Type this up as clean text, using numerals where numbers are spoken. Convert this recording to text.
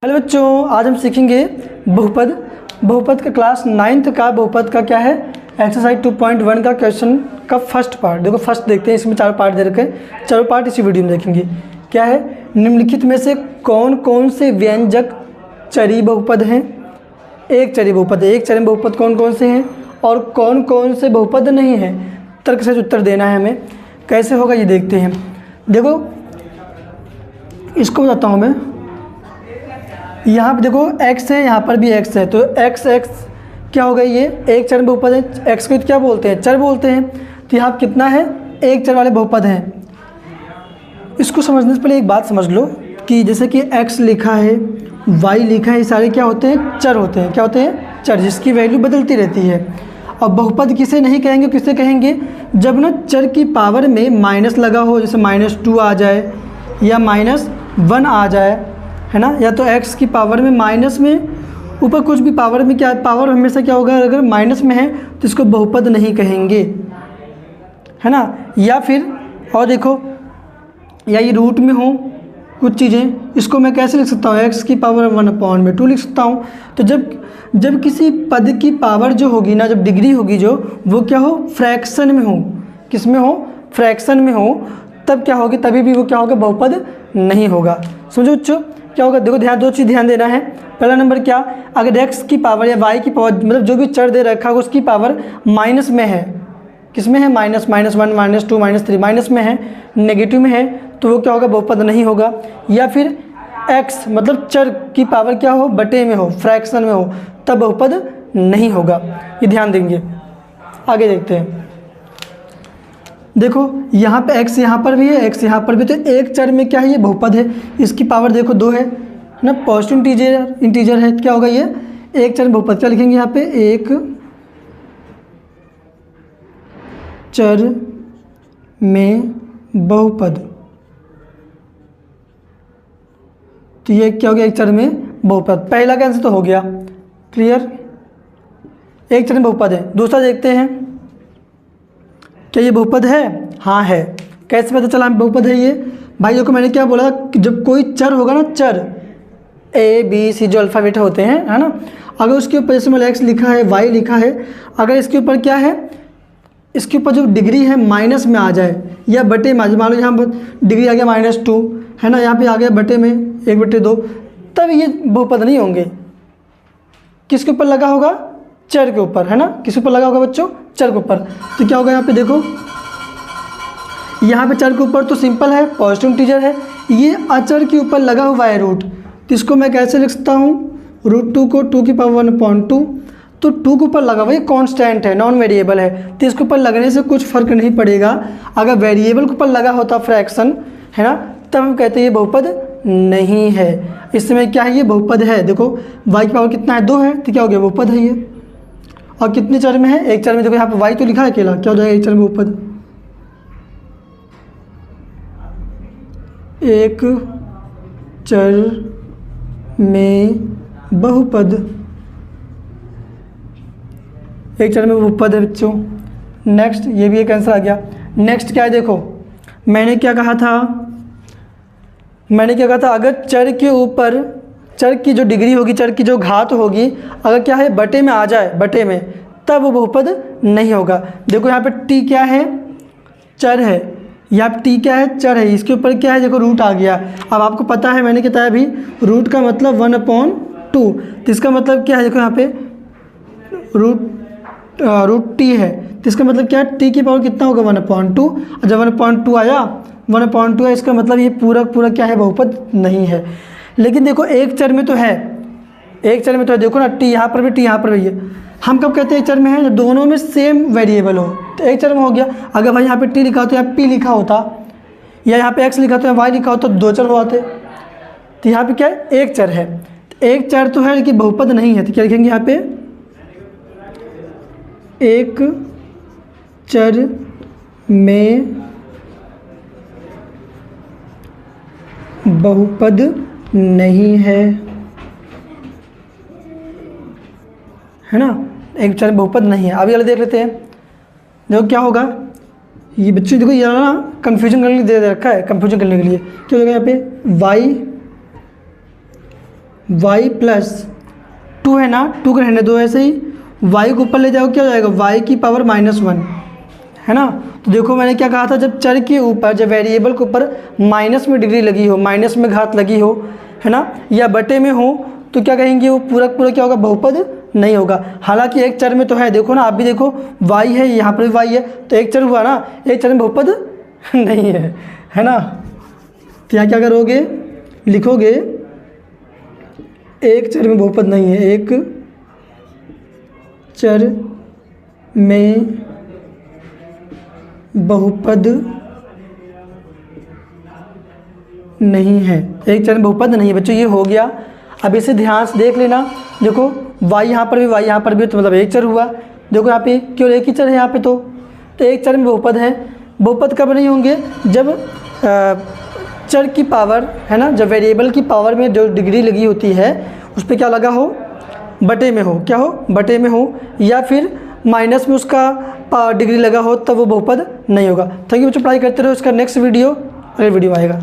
Hello बच्चों, आज हम सीखेंगे बहुपद का क्लास 9th का बहुपद का क्या है एक्सरसाइज 2.1 का क्वेश्चन का फर्स्ट पार्ट। देखो फर्स्ट देखते हैं, इसमें 4 पार्ट दे रखे हैं, चारों पार्ट इसी वीडियो में देखेंगे। क्या है, निम्नलिखित में से कौन कौन से व्यंजक चरी बहुपद हैं। एक चरी बहुपद है, एक चरी बहुपद कौन कौन से हैं और कौन कौन से बहुपद नहीं हैं। तर्क से उत्तर देना है हमें। कैसे होगा ये देखते हैं। देखो इसको बताता हूँ मैं। यहाँ पे देखो x है, यहाँ पर भी x है, तो x क्या होगा, ये एक चर बहुपद है। x को क्या बोलते हैं, चर बोलते हैं। तो यहाँ कितना है, एक चर वाले बहुपद हैं। इसको समझने से पहले एक बात समझ लो कि जैसे कि x लिखा है, y लिखा है, ये सारे क्या होते हैं, चर होते हैं। क्या होते हैं, चर, जिसकी वैल्यू बदलती रहती है। और बहुपद किसे नहीं कहेंगे, किसे कहेंगे, जब ना चर की पावर में माइनस लगा हो, जैसे -2 आ जाए या -1 आ जाए, है ना, या तो x की पावर में माइनस में ऊपर कुछ भी पावर में, क्या पावर हमेशा क्या होगा, अगर माइनस में है तो इसको बहुपद नहीं कहेंगे, है ना। या फिर और देखो, या ये रूट में हो कुछ चीज़ें, इसको मैं कैसे लिख सकता हूँ, x की पावर 1/2 लिख सकता हूँ। तो जब किसी पद की पावर जो होगी ना, जब डिग्री होगी जो, वो क्या हो, फ्रैक्शन में हो, किस में हो, फ्रैक्शन में हो, तब क्या होगी, तभी भी वो क्या होगा, बहुपद नहीं होगा। समझो बच्चों क्या होगा। देखो दो चीज़ ध्यान देना है। पहला नंबर क्या, अगर x की पावर या y की पावर, मतलब जो भी चर दे रखा होगा उसकी पावर माइनस में है, किस में है, -1 -2 -3 माइनस में है, नेगेटिव में है, तो वो क्या होगा, बहुपद नहीं होगा। या फिर x मतलब चर की पावर क्या हो, बटे में हो, फ्रैक्शन में हो, तब बहुपद नहीं होगा। ये ध्यान देंगे। आगे देखते हैं। देखो यहाँ पे x यहाँ पर भी है, x यहाँ पर भी, तो एक चर में क्या है, ये बहुपद है। इसकी पावर देखो 2 है ना, पॉजिटिव इंटीजर है। क्या होगा, ये एक चर बहुपद। क्या लिखेंगे यहाँ पे, एक चर में बहुपद। तो ये क्या हो गया, एक चर में बहुपद। पहला का आंसर तो हो गया, क्लियर, एक चर में बहुपद है। दूसरा देखते हैं, क्या ये बहुपद है, हाँ है। कैसे पता चला बहुपद है ये, भाई देखो मैंने क्या बोला कि जब कोई चर होगा ना, चर A B C जो अल्फ़ाबेट होते हैं, है ना, अगर उसके ऊपर जैसे मान x लिखा है, y लिखा है, अगर इसके ऊपर क्या है, इसके ऊपर जो डिग्री है माइनस में आ जाए या बटे में आ जाए, मान लो यहाँ पर डिग्री आ गया -2, है ना, यहाँ पे आ गया बटे में 1/2, तब ये बहुपद नहीं होंगे। किसके ऊपर लगा होगा, चर के ऊपर, है ना, किस ऊपर लगा होगा बच्चों, चर के ऊपर। तो क्या होगा, यहाँ पे देखो, यहाँ पे चर के ऊपर तो सिंपल है, पॉजिटिव इंटीजर है, ये अचर के ऊपर लगा हुआ है रूट। तो इसको मैं कैसे लिख सकता हूँ, √2 को 2 की पावर 1/2, तो 2 के ऊपर लगा हुआ, ये कॉन्स्टेंट है, नॉन वेरिएबल है, तो इसके ऊपर लगने से कुछ फर्क नहीं पड़ेगा। अगर वेरिएबल के ऊपर लगा होता फ्रैक्शन, है ना, तब हम कहते हैं ये बहुपद नहीं है। इस समय क्या है, ये बहुपद है। देखो y की पावर कितना है, 2 है, तो क्या हो गया, बहुपद है ये। और कितने चर में है, एक चर में। देखो यहाँ पे y तो लिखा है अकेला, क्या हो जाएगा, एक चर में बहुपद, एक चर में बहुपद, एक चर में बहुपद है बच्चों। नेक्स्ट, ये भी एक आंसर आ गया। नेक्स्ट क्या है, देखो मैंने क्या कहा था, अगर चर के ऊपर, चर की जो डिग्री होगी, चर की जो घात होगी, अगर क्या है, बटे में आ जाए, बटे में, तब वो बहुपद नहीं होगा। देखो यहाँ पे t क्या है, चर है, यहाँ पे t क्या है, चर है, इसके ऊपर क्या है, देखो रूट आ गया। अब आपको पता है, मैंने बताया अभी, रूट का मतलब 1/2, तो इसका मतलब क्या है, देखो यहाँ पे रूट t है, तो इसका मतलब क्या है, t की पावर कितना होगा, 1/2। और जब 1/2 आया, 1/2 है, इसका मतलब ये पूरा क्या है, बहुपद नहीं है। लेकिन देखो एक चर में तो है, एक चर में तो है, देखो ना, t यहाँ पर भी, t यहाँ पर भी है। हम कब कहते हैं एक चर में है, जब दोनों में सेम वेरिएबल हो, तो एक चर में हो गया। अगर भाई यहाँ पे t लिखा होता, यहाँ p लिखा होता, या यहाँ पे x लिखा होता, y लिखा होता, तो 2 चर हो आते। तो यहाँ पे क्या है, एक चर है, तो एक चर तो है लेकिन बहुपद नहीं है। तो क्या लिखेंगे यहाँ पे, एक चर में बहुपद नहीं है ना, एक चर में बहुपद नहीं है। अभी वाला देख लेते हैं। देखो क्या होगा, ये बच्चे देखो ये ना कन्फ्यूजन करने के लिए दे रखा है, कन्फ्यूजन करने के लिए क्या होगा, यहाँ पे y y प्लस 2 है ना, 2 का रहने दो ऐसे ही, y को ऊपर ले जाओ क्या हो जाएगा, y की पावर -1 है ना। तो देखो मैंने क्या कहा था, जब चर के ऊपर, जब वेरिएबल के ऊपर माइनस में डिग्री लगी हो, माइनस में घात लगी हो, है ना, या बटे में हो, तो क्या कहेंगे, वो पूरा पूरा क्या होगा, बहुपद नहीं होगा। हालांकि एक चर में तो है, देखो ना आप भी देखो, y है, यहाँ पर भी y है, तो एक चर हुआ ना, एक चर में बहुपद नहीं है ना। तो यहाँ क्या करोगे, लिखोगे एक चर में बहुपद नहीं है, एक चर में बहुपद नहीं है, एक चर में बहुपद नहीं है बच्चों, ये हो गया। अब इसे ध्यान से देख लेना, देखो y यहाँ पर भी, y यहाँ पर भी, तो मतलब एक चर हुआ। देखो यहाँ पे केवल एक ही चर है यहाँ पे, तो एक चर में बहुपद है। बहुपद कब नहीं होंगे, जब चर की पावर, है ना, जब वेरिएबल की पावर में जो डिग्री लगी होती है उस पर क्या लगा हो, बटे में हो, क्या हो, बटे में हो, या फिर माइनस में उसका डिग्री लगा हो, तब वो बहुपद नहीं होगा। थैंक यू बच्चों, पढ़ाई करते रहो। इसका नेक्स्ट वीडियो, अगले वीडियो आएगा।